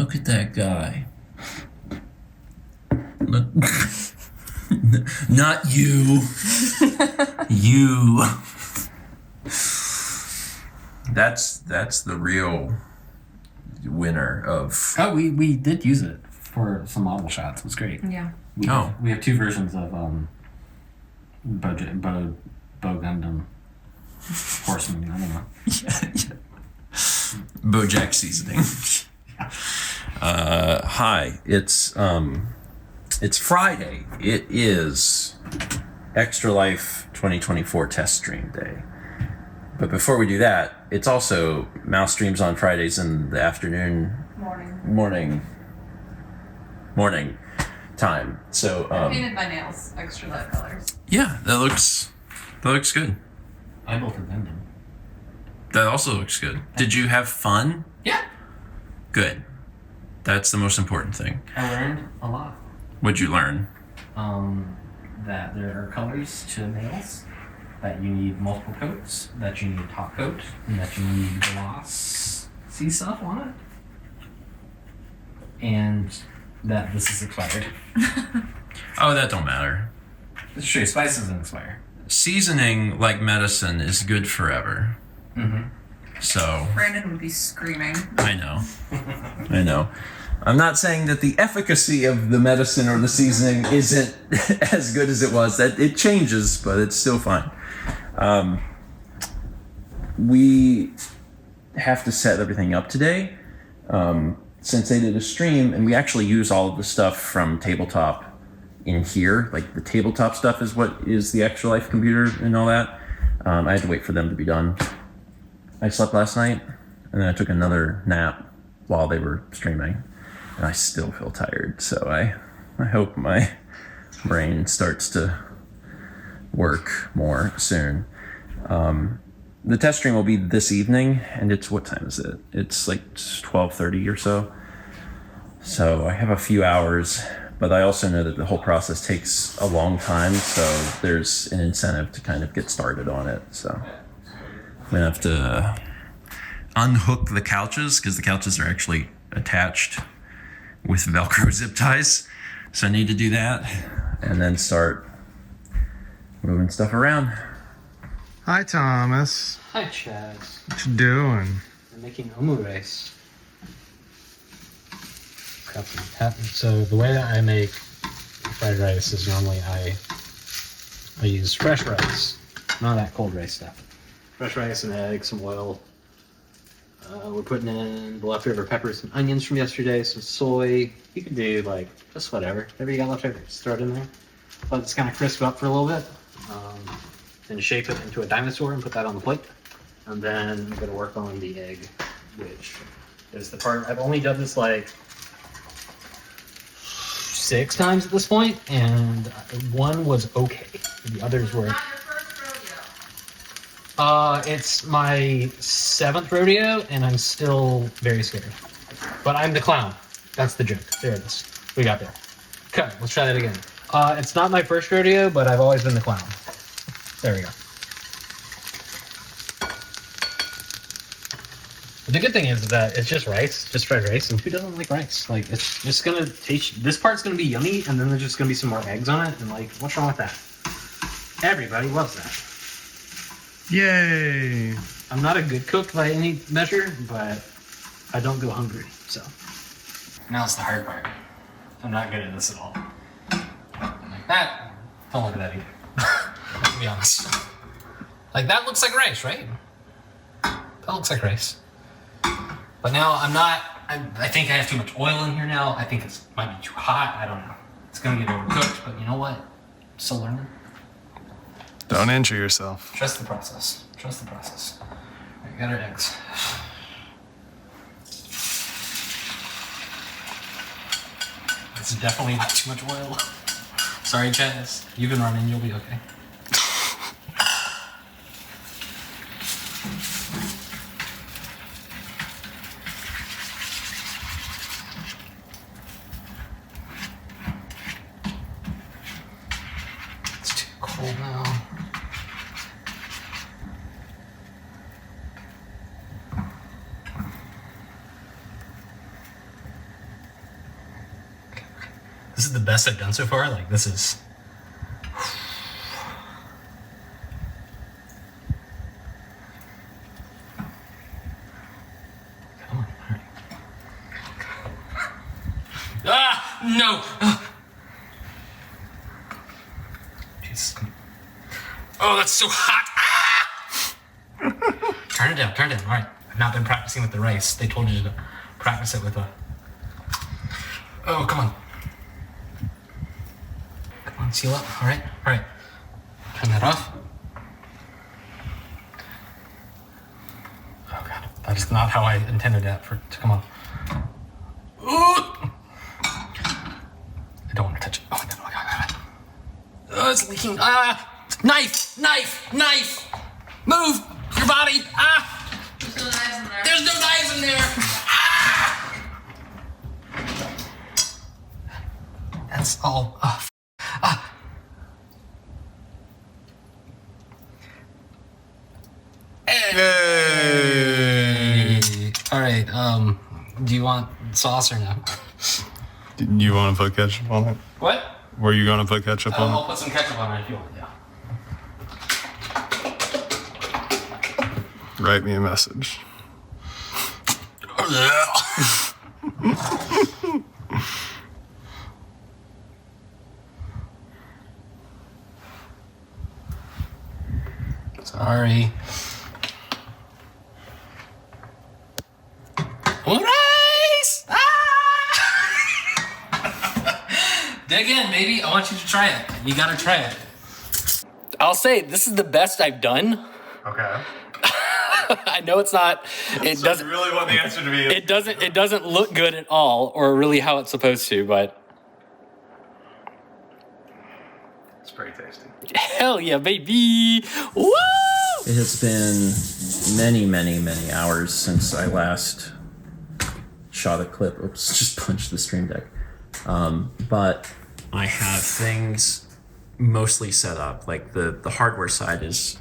look at that guy. Look. Not you. You. That's the real winner of. Oh, we did use it for some model shots. It was great. Yeah. We have two versions of Bo Gundam Horseman. I don't know. Bojack seasoning. Hi, it's Friday. It is Extra Life 2024 test stream day. But before we do that, it's also Mouse streams on Fridays in the afternoon. Morning time. So I painted my nails extra light colors. yeah, that looks good. I built a Gundam. That also looks good. Did you have fun? Yeah. Good. That's the most important thing. I learned a lot. What'd you learn? That there are colors to nails, that you need multiple coats, that you need top coat, and that you need glossy stuff on it, and that this is expired. Oh, that don't matter. It's true, spice doesn't expire. Seasoning, like medicine, is good forever. Mm-hmm. So Brandon would be screaming. I know. I know. I'm not saying that the efficacy of the medicine or the seasoning isn't as good as it was. That it changes, but it's still fine. We have to set everything up today, since they did a stream, and we actually use all of the stuff from tabletop in here. Like the tabletop stuff is what is the Extra Life computer and all that. I had to wait for them to be done. I slept last night, and then I took another nap while they were streaming, and I still feel tired. So I hope my brain starts to work more soon. The test stream will be this evening, and it's, what time is it? It's like 12:30 or so. So I have a few hours, but I also know that the whole process takes a long time, so there's an incentive to kind of get started on it. So I'm gonna have to unhook the couches, because the couches are actually attached with Velcro zip ties. So I need to do that, and then start moving stuff around. Hi, Thomas. Hi, Chaz. What you doing? I'm making omurice. So the way that I make fried rice is normally I use fresh rice, none of that cold rice stuff. Fresh rice and eggs, some oil. We're putting in the leftover peppers and onions from yesterday, some soy. You can do like just whatever you got left over, just throw it in there. Let it kind of crisp up for a little bit. Then shape it into a dinosaur and put that on the plate. And then I'm going to work on the egg, which is the part. I've only done this like 6 times at this point, and one was okay. The others were. Not your first rodeo. It's my 7th rodeo, and I'm still very scared. But I'm the clown. That's the joke. There it is. We got there. Okay, let's try that again. It's not my first rodeo, but I've always been the clown. There we go. But the good thing is that it's just rice, just fried rice, and who doesn't like rice? Like, it's just gonna taste. This part's gonna be yummy, and then there's just gonna be some more eggs on it, and like, what's wrong with that? Everybody loves that. Yay! I'm not a good cook by any measure, but I don't go hungry, so. Now's the hard part. I'm not good at this at all. Like that, don't look at that either. To be honest. Like, that looks like rice, right? That looks like rice. But now I'm not, I think I have too much oil in here now. I think it might be too hot. I don't know. It's gonna get overcooked, but you know what? Still learning. Don't injure yourself. Trust the process. Trust the process. All right, we got our eggs. It's definitely not too much oil. Sorry, Chaz. You've been running. You'll be okay. It's too cold now. This is the best I've done so far. Like, this is... Come on, all right. Ah, no! Jesus. Oh, that's so hot! Ah! Turn it down, all right. I've not been practicing with the rice. They told you to practice it with a... Oh, come on. Come on, seal up. All right. Turn that off. Oh, God. That is not how I intended that to come on. Ooh! I don't want to touch it. Oh, my God. Oh, it's leaking. Ah! Knife! Move your body! Ah! There's no knives in there. There's no knives in there! That's all. Hey. All right. Do you want sauce or no? Did you want to put ketchup on it? What? Were you going to put ketchup on I'll it? put some ketchup on it if you want. Yeah. Write me a message. Sorry. Rice! Ah! Dig in, baby. I want you to try it. You gotta try it. I'll say this is the best I've done. Okay. I know it's not. It So doesn't. you really want the answer to be It doesn't. It doesn't look good at all, or really how it's supposed to. But It's pretty tasty. hell yeah, baby! Woo! It has been many hours since I last shot a clip. Oops, just punched the stream deck. But I have things mostly set up. Like the hardware side's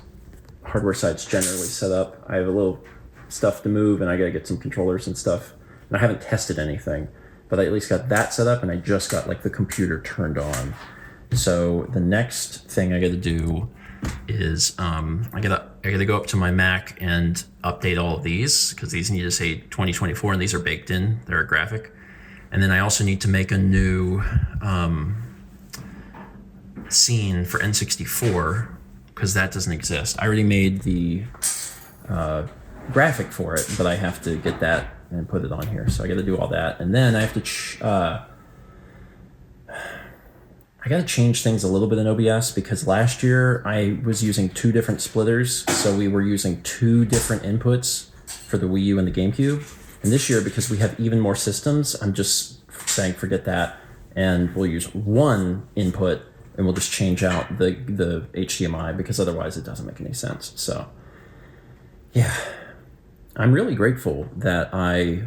generally set up. I have a little stuff to move, and I gotta get some controllers and stuff. And I haven't tested anything, but I at least got that set up, and I just got like the computer turned on. So the next thing I gotta do is I gotta go up to my Mac and update all of these, because these need to say 2024 and these are baked in. They're a graphic. And then I also need to make a new scene for N64, because that doesn't exist. I already made the graphic for it, but I have to get that and put it on here. So I got to do all that, and then I have to I got to change things a little bit in OBS, because last year I was using two different splitters, so we were using two different inputs for the Wii U and the GameCube. And this year, because we have even more systems, I'm just saying forget that, and we'll use one input, and we'll just change out the HDMI, because otherwise it doesn't make any sense. So, yeah, I'm really grateful that I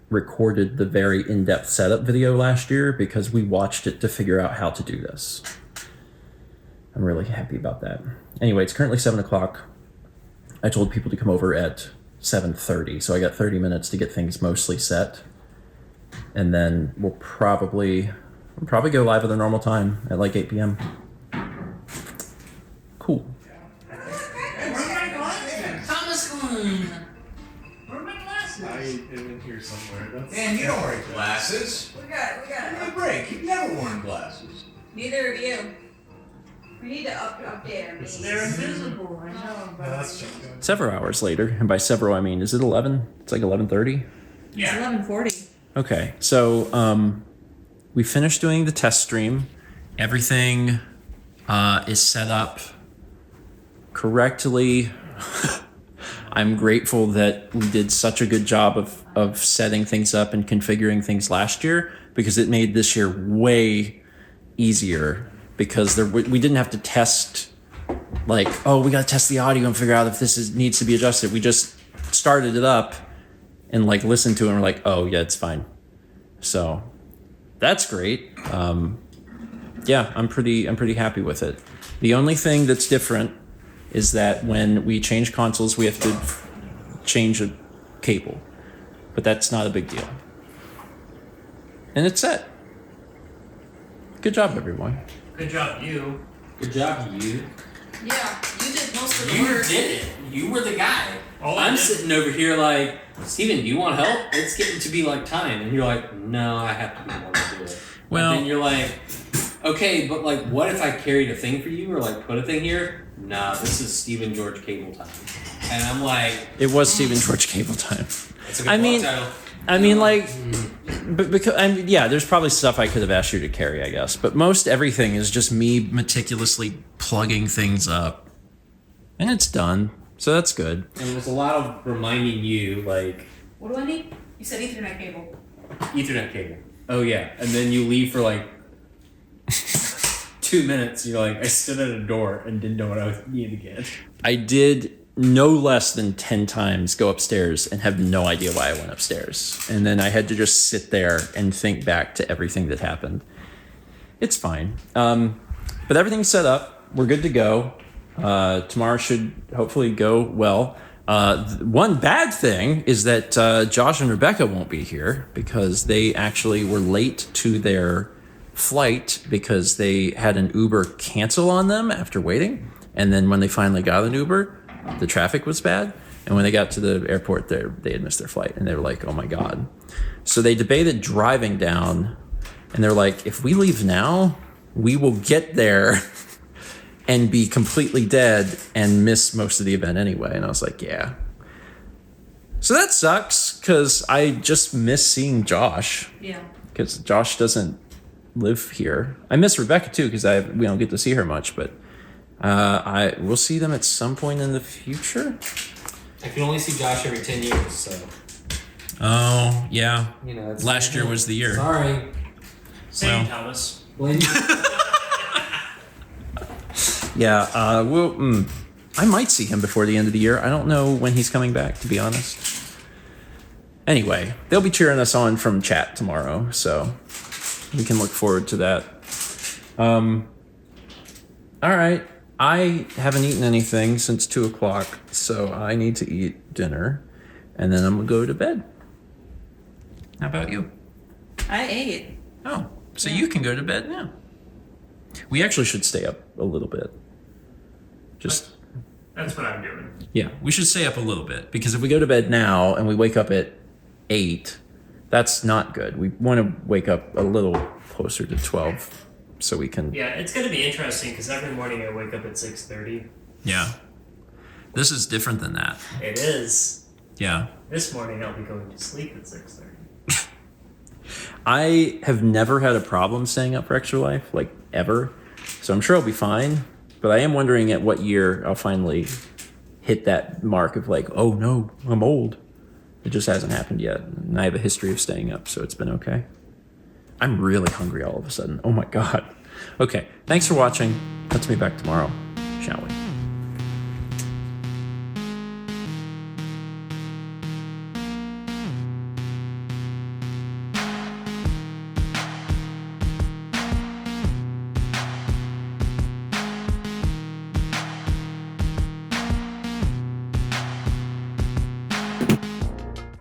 recorded the very in-depth setup video last year, because we watched it to figure out how to do this. I'm really happy about that. Anyway, it's currently 7 o'clock. I told people to come over at 7:30, so I got 30 minutes to get things mostly set, and then we'll probably go live at the normal time at like 8 p.m. Cool. Thomas I am in here somewhere. Man, you don't wear glasses. We got Give me it. a break. You've never worn glasses. Neither of you. We need to update our meetings. They're invisible. I know. That's true. Several hours later, and by several I mean, is it 11? It's like 11:30. It's 11:40. Okay, so we finished doing the test stream. Everything is set up correctly. I'm grateful that we did such a good job of setting things up and configuring things last year, because it made this year way easier, because we didn't have to test, like, oh, we got to test the audio and figure out if needs to be adjusted. We just started it up and like listened to it and we're like, oh yeah, it's fine. So that's great. Yeah, I'm pretty happy with it. The only thing that's different is that when we change consoles, we have to change a cable, but that's not a big deal. And it's set. Good job, everyone. Good job, you. Good job, you. Yeah, you did most of the You work. did it. You were the guy. All I I'm did- sitting over here like, Steven, do you want help? It's getting to be like time. And you're like, no, I have to be the one to do it. Well- and then you're like, okay, but like, what if I carried a thing for you or like put a thing here? Nah, this is Steven George Cable time. And I'm like, It was Stephen George Cable time. it's a good I mean- blog title. I mean, like, but because yeah, there's probably stuff I could have asked you to carry, I guess. But most everything is just me meticulously plugging things up, and it's done. So that's good. And it was a lot of reminding you, like, What do I need? You said Ethernet cable. Ethernet cable. Oh yeah, and then you leave for like 2 minutes. You're like, I stood at a door and didn't know what I was needed again. I did no less than 10 times go upstairs and have no idea why I went upstairs, and then I had to just sit there and think back to everything that happened. It's fine, but everything's set up. We're good to go. Tomorrow should hopefully go well. One bad thing is that Josh and Rebecca won't be here because they actually were late to their flight because they had an Uber cancel on them after waiting. And then when they finally got an Uber, the traffic was bad. And when they got to the airport, they had missed their flight. And they were like, oh my God. So they debated driving down. And they're like, if we leave now, we will get there and be completely dead and miss most of the event anyway. And I was like, yeah. So that sucks because I just miss seeing Josh Yeah. because Josh doesn't live here. I miss Rebecca too because we don't get to see her much, but I will see them at some point in the future. I can only see Josh every 10 years, so Oh, yeah. you know. It's Last year was the year. Sorry. Same, Well. Thomas. Blame Yeah, I might see him before the end of the year. I don't know when he's coming back, to be honest. Anyway, they'll be cheering us on from chat tomorrow, so we can look forward to that. All right. I haven't eaten anything since 2 o'clock, so I need to eat dinner, and then I'm gonna go to bed. How about you? I ate. Oh, so you can go to bed now. We actually should stay up a little bit. Just That's what I'm doing. yeah, we should stay up a little bit because if we go to bed now and we wake up at 8, that's not good. We want to wake up a little closer to 12 so we can. Yeah, it's going to be interesting because every morning I wake up at 6:30. Yeah. This is different than that. It is. Yeah. This morning I'll be going to sleep at 6:30. I have never had a problem staying up for Extra Life, like ever. So I'm sure I'll be fine. But I am wondering at what year I'll finally hit that mark of like, oh no, I'm old. It just hasn't happened yet. And I have a history of staying up, so it's been okay. I'm really hungry all of a sudden. Oh my God. Okay, thanks for watching. Let's meet back tomorrow, shall we?